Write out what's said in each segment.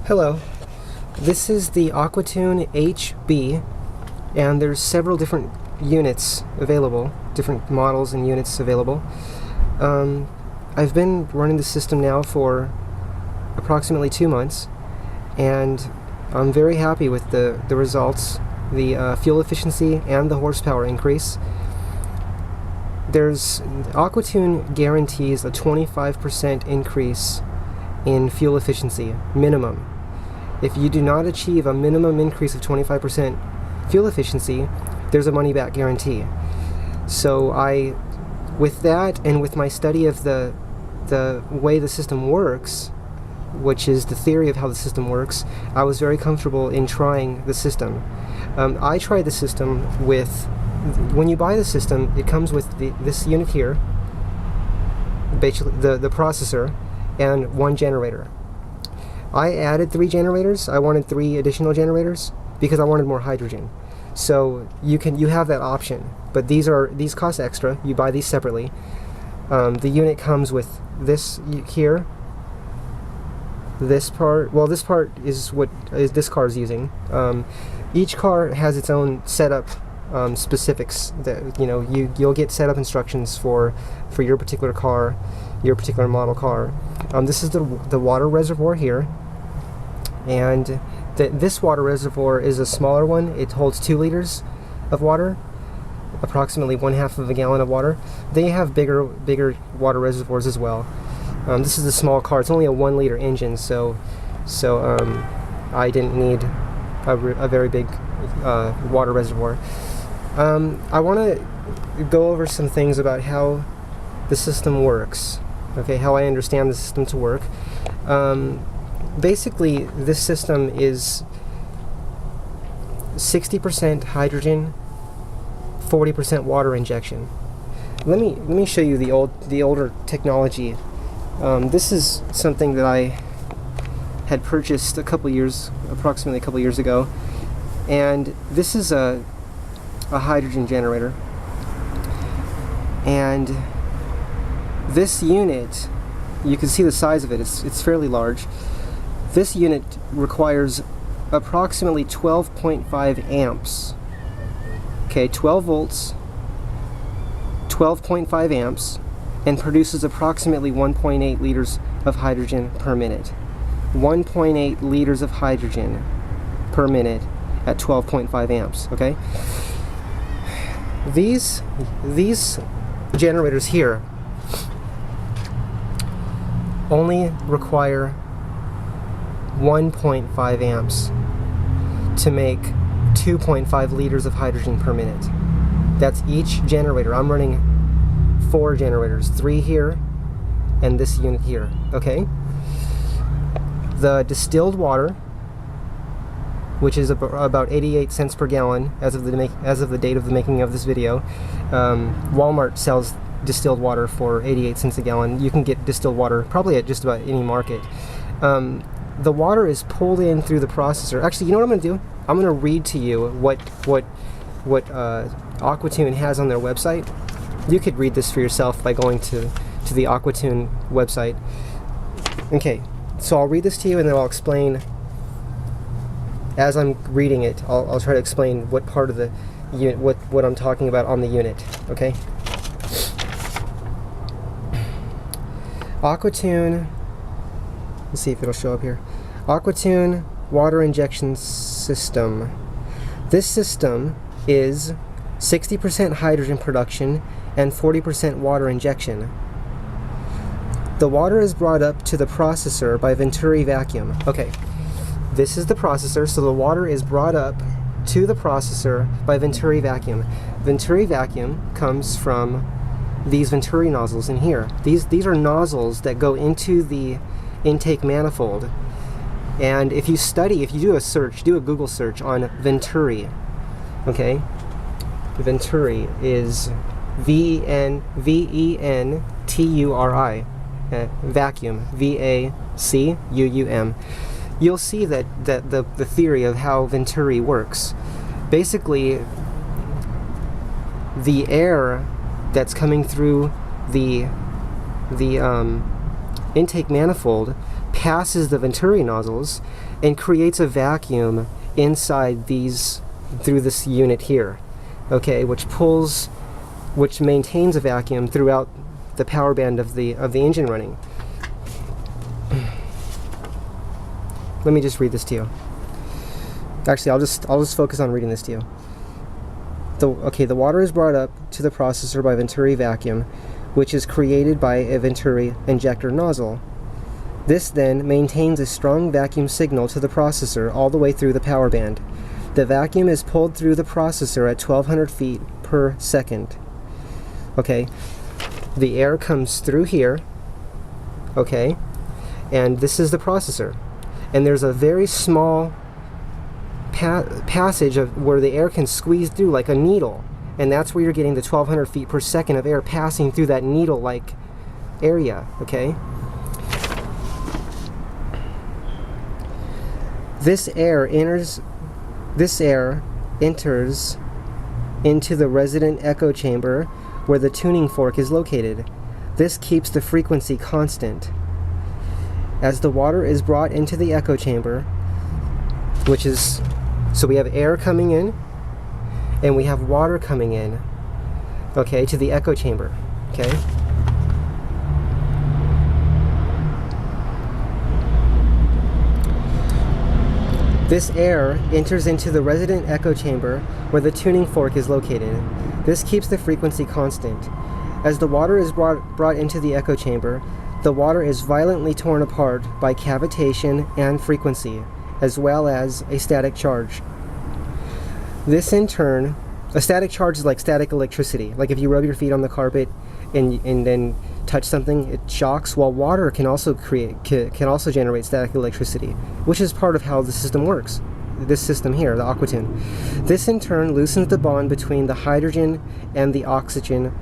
Hello, this is the Aquatune HB, and there's several different units available, different models and units available. I've been running the system now for approximately 2 months, and I'm very happy with the results, the fuel efficiency and the horsepower increase. Aquatune guarantees a 25% increase in fuel efficiency, minimum. If you do not achieve a minimum increase of 25% fuel efficiency, there's a money-back guarantee. So with that, and with my study of the way the system works, which is the theory of how the system works, I was very comfortable in trying the system. I tried the system with, when you buy the system, it comes with this unit here, basically the processor, and 1 generator. I added 3 generators. I wanted 3 additional generators because I wanted more hydrogen. So you have that option, but these cost extra. You buy these separately. The unit comes with this here. This part, well, this part is what this car is using. Each car has its own setup specifics that you'll get setup instructions for your particular car, your particular model car. This is the water reservoir here, and this water reservoir is a smaller one. It holds 2 liters of water, approximately 1/2 of a gallon of water. They have bigger water reservoirs as well. This is a small car. It's only a 1 liter engine, so I didn't need a very big water reservoir. I want to go over some things about how the system works. Okay, how I understand the system to work. Basically, this system is 60% hydrogen, 40% water injection. Let me show you the older technology. This is something that I had purchased approximately a couple years ago, and this is a hydrogen generator. And this unit, you can see the size of it. It's fairly large. This unit requires approximately 12.5 amps. Okay, 12 volts, 12.5 amps, and produces approximately 1.8 liters of hydrogen per minute. 1.8 liters of hydrogen per minute at 12.5 amps, okay? These generators here only require 1.5 amps to make 2.5 liters of hydrogen per minute. That's each generator. I'm running 4 generators, 3 here and this unit here, okay? The distilled water, which is about 88 cents per gallon as of the date of the making of this video. Walmart sells distilled water for 88 cents a gallon. You can get distilled water probably at just about any market. The water is pulled in through the processor. Actually, you know what I'm going to do? I'm going to read to you what Aquatune has on their website. You could read this for yourself by going to the Aquatune website. Okay, so I'll read this to you, and then I'll explain. As I'm reading it, I'll try to explain what part of the unit, what I'm talking about on the unit. Okay. Aquatune. Let's see if it'll show up here. Aquatune water injection system. This system is 60% hydrogen production and 40% water injection. The water is brought up to the processor by Venturi vacuum. Okay, this is the processor, so the water is brought up to the processor by Venturi vacuum. Venturi vacuum comes from these Venturi nozzles in here. These are nozzles that go into the intake manifold. And if you do a Google search on Venturi, okay? Venturi is V-E-N-T-U-R-I, vacuum, V-A-C-U-U-M. You'll see that the theory of how Venturi works. Basically, the air that's coming through the intake manifold passes the venturi nozzles and creates a vacuum inside these, through this unit here, okay, which maintains a vacuum throughout the power band of the engine running. Let me just read this to you. Actually, I'll just focus on reading this to you. The water is brought up to the processor by venturi vacuum, which is created by a venturi injector nozzle. This then maintains a strong vacuum signal to the processor all the way through the power band. The vacuum is pulled through the processor at 1200 feet per second. Okay, the air comes through here, okay, and this is the processor. And there's a very small passage of where the air can squeeze through like a needle, and that's where you're getting the 1200 feet per second of air passing through that needle-like area, okay? This air enters into the resident echo chamber where the tuning fork is located. This keeps the frequency constant. As the water is brought into the echo chamber, which is, so we have air coming in and we have water coming in, okay, to the echo chamber, okay? This air enters into the resident echo chamber where the tuning fork is located. This keeps the frequency constant. As the water is brought into the echo chamber, the water is violently torn apart by cavitation and frequency, as well as a static charge. This in turn, a static charge is like static electricity. Like if you rub your feet on the carpet and then touch something, it shocks. While water can also generate static electricity, which is part of how the system works. This system here, the Aqua. This in turn loosens the bond between the hydrogen and the oxygen,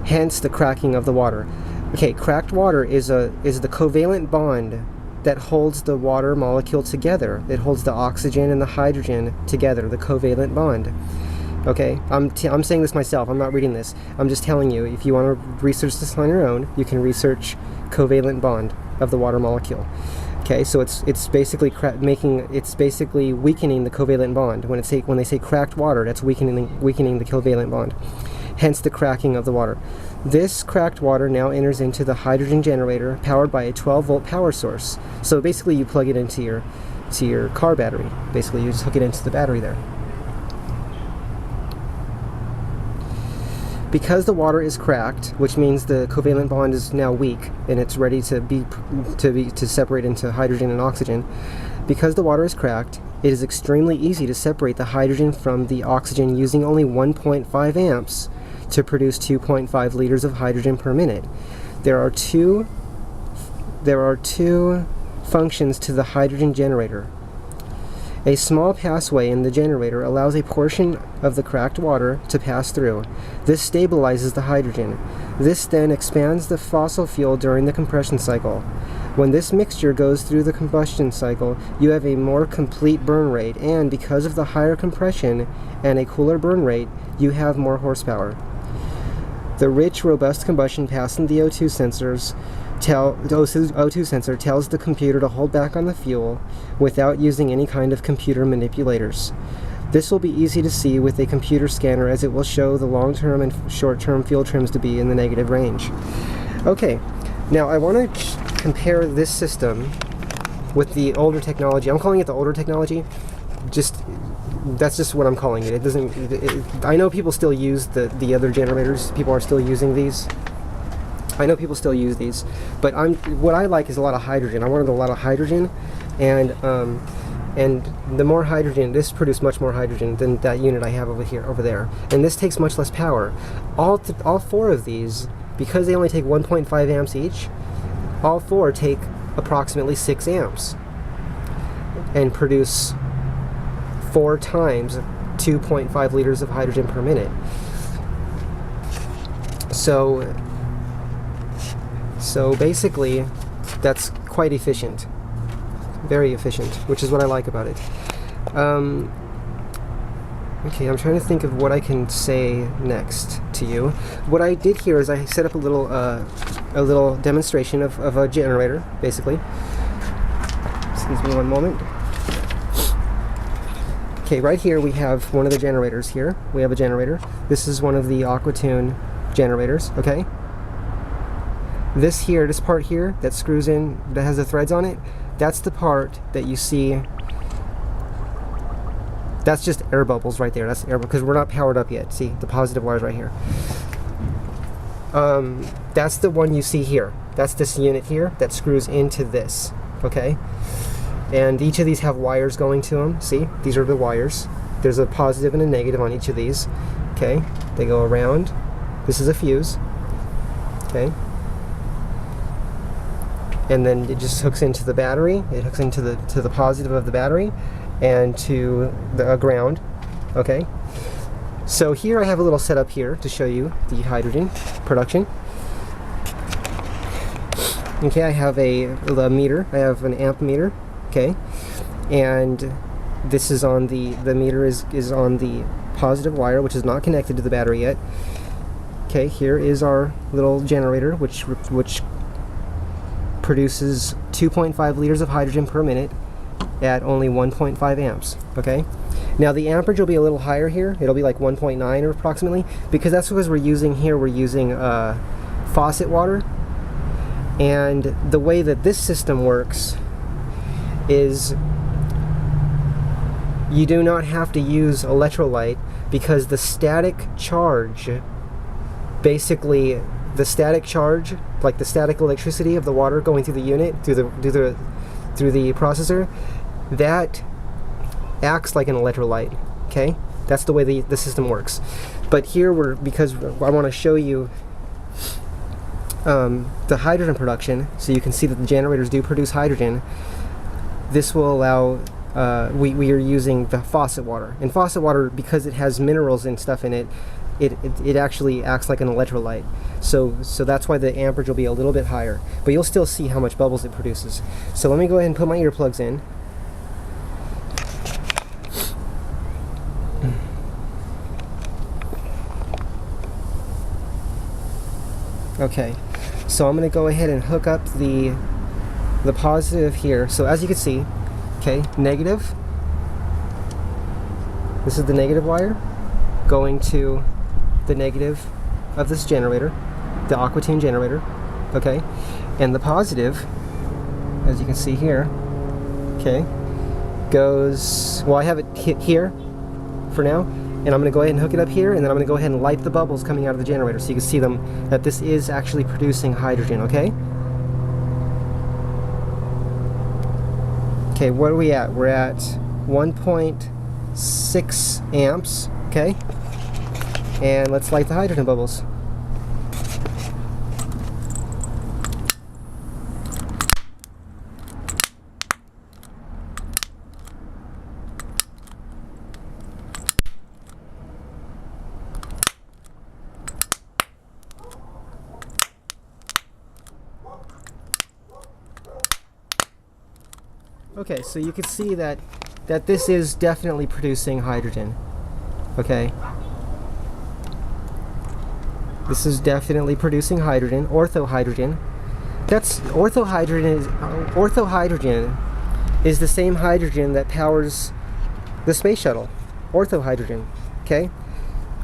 hence the cracking of the water. Okay, cracked water is the covalent bond that holds the water molecule together. It holds the oxygen and the hydrogen together, the covalent bond. Okay, I'm saying this myself, I'm not reading this. I'm just telling you, if you want to research this on your own, you can research covalent bond of the water molecule. Okay, so it's basically weakening the covalent bond. When they say cracked water, that's weakening the covalent bond. Hence the cracking of the water. This cracked water now enters into the hydrogen generator powered by a 12-volt power source. So basically you plug it into your car battery. Basically you just hook it into the battery there. Because the water is cracked, which means the covalent bond is now weak and it's ready to separate into hydrogen and oxygen. Because the water is cracked, it is extremely easy to separate the hydrogen from the oxygen using only 1.5 amps to produce 2.5 liters of hydrogen per minute. There are two functions to the hydrogen generator. A small passway in the generator allows a portion of the cracked water to pass through. This stabilizes the hydrogen. This then expands the fossil fuel during the compression cycle. When this mixture goes through the combustion cycle, you have a more complete burn rate, and because of the higher compression and a cooler burn rate, you have more horsepower. The rich, robust combustion passing the O2 sensor tells the computer to hold back on the fuel without using any kind of computer manipulators. This will be easy to see with a computer scanner, as it will show the long-term and short-term fuel trims to be in the negative range. Okay, now I want to compare this system with the older technology. I'm calling it the older technology. That's just what I'm calling it. I know people still use the other generators. People are still using these. I know people still use these, but what I like is a lot of hydrogen. I wanted a lot of hydrogen, and the more hydrogen, this produced much more hydrogen than that unit I have over there, and this takes much less power. All four of these, because they only take 1.5 amps each, all four take approximately 6 amps and produce 4 times 2.5 liters of hydrogen per minute. So basically, that's quite efficient. Very efficient, which is what I like about it. Okay, I'm trying to think of what I can say next to you. What I did here is I set up a little a little demonstration of a generator, basically. Excuse me one moment. Okay, right here we have one of the generators here. We have a generator. This is one of the Aqua generators, okay? This part here that screws in, that has the threads on it, that's the part that you see. That's just air bubbles right there. That's air, because we're not powered up yet. See, the positive wire's right here. That's the one you see here. That's this unit here that screws into this, okay? And each of these have wires going to them. See, these are the wires. There's a positive and a negative on each of these, okay? They go around. This is a fuse, okay? And then it just hooks into the battery. It hooks into the positive of the battery and to the ground, okay? So here I have a little setup here to show you the hydrogen production. Okay, I have a meter. I have an amp meter, okay? And this is on the meter is on the positive wire, which is not connected to the battery yet. Okay, here is our little generator, which produces 2.5 liters of hydrogen per minute at only 1.5 amps, okay? Now the amperage will be a little higher here. It'll be like 1.9 or approximately, because that's because we're using faucet water. And the way that this system works is you do not have to use electrolyte, because the static charge, basically the static charge, like the static electricity of the water going through the unit, through the processor, that acts like an electrolyte, okay? That's the way the system works. But here because I want to show you the hydrogen production, so you can see that the generators do produce hydrogen. This will allow, we are using the faucet water. And faucet water, because it has minerals and stuff in it, it actually acts like an electrolyte. So that's why the amperage will be a little bit higher. But you'll still see how much bubbles it produces. So let me go ahead and put my earplugs in. Okay, so I'm going to go ahead and hook up the positive here. So as you can see, okay, negative. This is the negative wire going to the negative of this generator, the Aqua generator, okay? And the positive, as you can see here, okay, goes, well, I have it here for now, and I'm going to go ahead and hook it up here, and then I'm going to go ahead and light the bubbles coming out of the generator so you can see them, that this is actually producing hydrogen, okay? Okay, what are we at? We're at 1.6 amps, okay? And let's light the hydrogen bubbles. Okay, so you can see that this is definitely producing hydrogen. Okay. This is definitely producing hydrogen, orthohydrogen. Orthohydrogen is the same hydrogen that powers the space shuttle. Orthohydrogen, okay?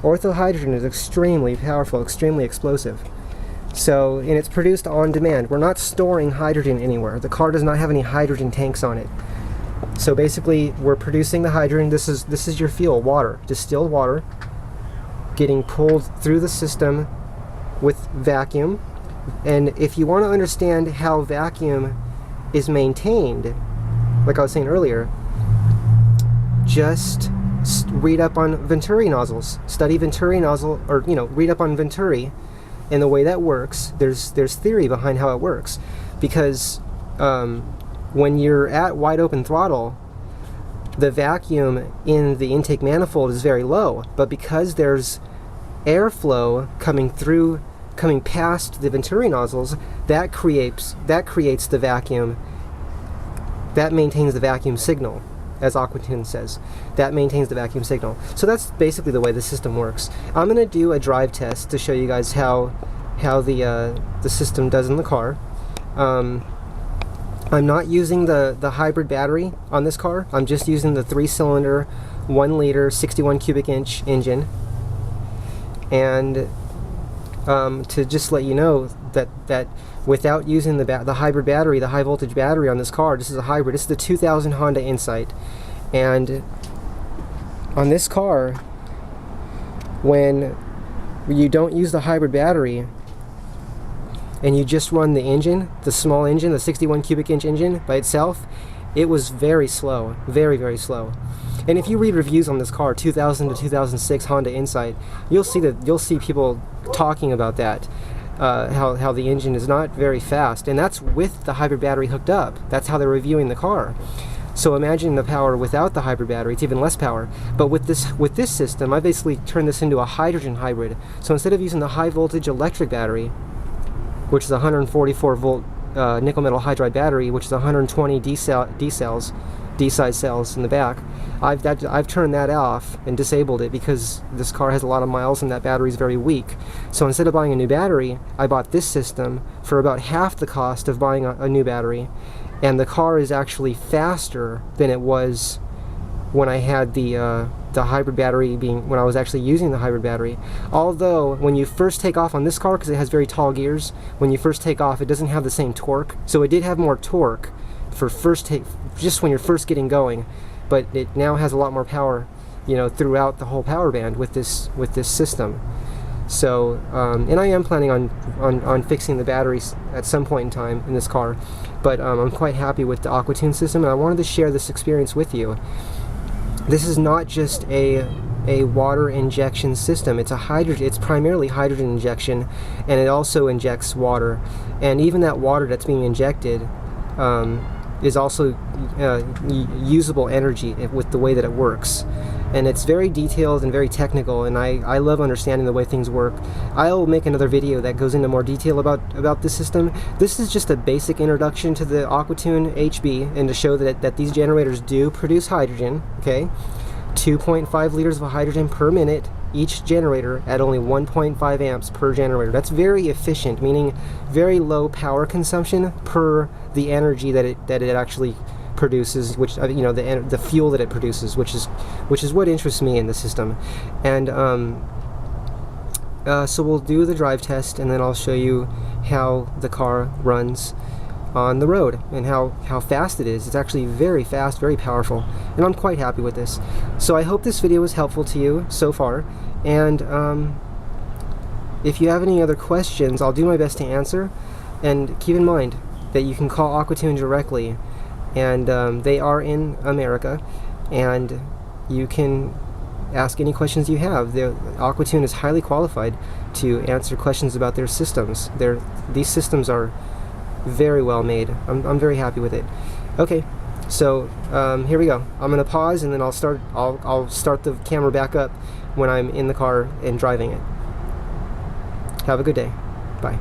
Orthohydrogen is extremely powerful, extremely explosive. So, and it's produced on demand. We're not storing hydrogen anywhere. The car does not have any hydrogen tanks on it. So basically, we're producing the hydrogen. This is your fuel, water, distilled water, getting pulled through the system with vacuum. And if you want to understand how vacuum is maintained, like I was saying earlier, just read up on Venturi nozzles. Study Venturi nozzle, or read up on Venturi and the way that works. There's theory behind how it works, because when you're at wide open throttle, the vacuum in the intake manifold is very low, but because there's airflow coming past the Venturi nozzles, that creates the vacuum. That maintains the vacuum signal, as Aqua says. That maintains the vacuum signal. So that's basically the way the system works. I'm going to do a drive test to show you guys how how the system does in the car. I'm not using the hybrid battery on this car. I'm just using the 3-cylinder, 1-liter, 61 cubic inch engine. And to just let you know that without using the hybrid battery, the high voltage battery on this car, this is a hybrid. This is the 2000 Honda Insight. And on this car, when you don't use the hybrid battery and you just run the engine, the small engine, the 61 cubic inch engine by itself, it was very slow, very, very slow. And if you read reviews on this car, 2000 to 2006 Honda Insight, you'll see people talking about that, how the engine is not very fast, and that's with the hybrid battery hooked up. That's how they're reviewing the car. So imagine the power without the hybrid battery, it's even less power. But with this system, I basically turned this into a hydrogen hybrid. So instead of using the high voltage electric battery, which is a 144 volt nickel metal hydride battery, which is 120 D-size cells in the back, I've turned that off and disabled it because this car has a lot of miles and that battery is very weak. So instead of buying a new battery, I bought this system for about half the cost of buying a new battery, and the car is actually faster than it was when I had the hybrid battery, when I was actually using the hybrid battery. Although when you first take off on this car, because it has very tall gears, when you first take off it doesn't have the same torque. So it did have more torque for just when you're first getting going, but it now has a lot more power, throughout the whole power band with this system. So and I am planning on fixing the batteries at some point in time in this car, but I'm quite happy with the AquaTune system, and I wanted to share this experience with you. This is not just a water injection system. It's primarily hydrogen injection, and it also injects water. And even that water that's being injected is also usable energy with the way that it works. And it's very detailed and very technical, and I love understanding the way things work. I'll make another video that goes into more detail about this system. This is just a basic introduction to the AquaTune HB, and to show that these generators do produce hydrogen, okay? 2.5 liters of hydrogen per minute, each generator at only 1.5 amps per generator. That's very efficient, meaning very low power consumption per the energy that it actually produces, which the fuel that it produces, which is what interests me in the system. And so we'll do the drive test, and then I'll show you how the car runs on the road and how fast it is. It's actually very fast, very powerful, and I'm quite happy with this. So I hope this video was helpful to you so far, and if you have any other questions, I'll do my best to answer. And keep in mind that you can call AquaTune directly, and they are in America, and you can ask any questions you have. AquaTune is highly qualified to answer questions about their systems. These systems are very well made. I'm very happy with it. Okay, so here we go. I'm gonna pause, and then I'll start the camera back up when I'm in the car and driving it. Have a good day. Bye.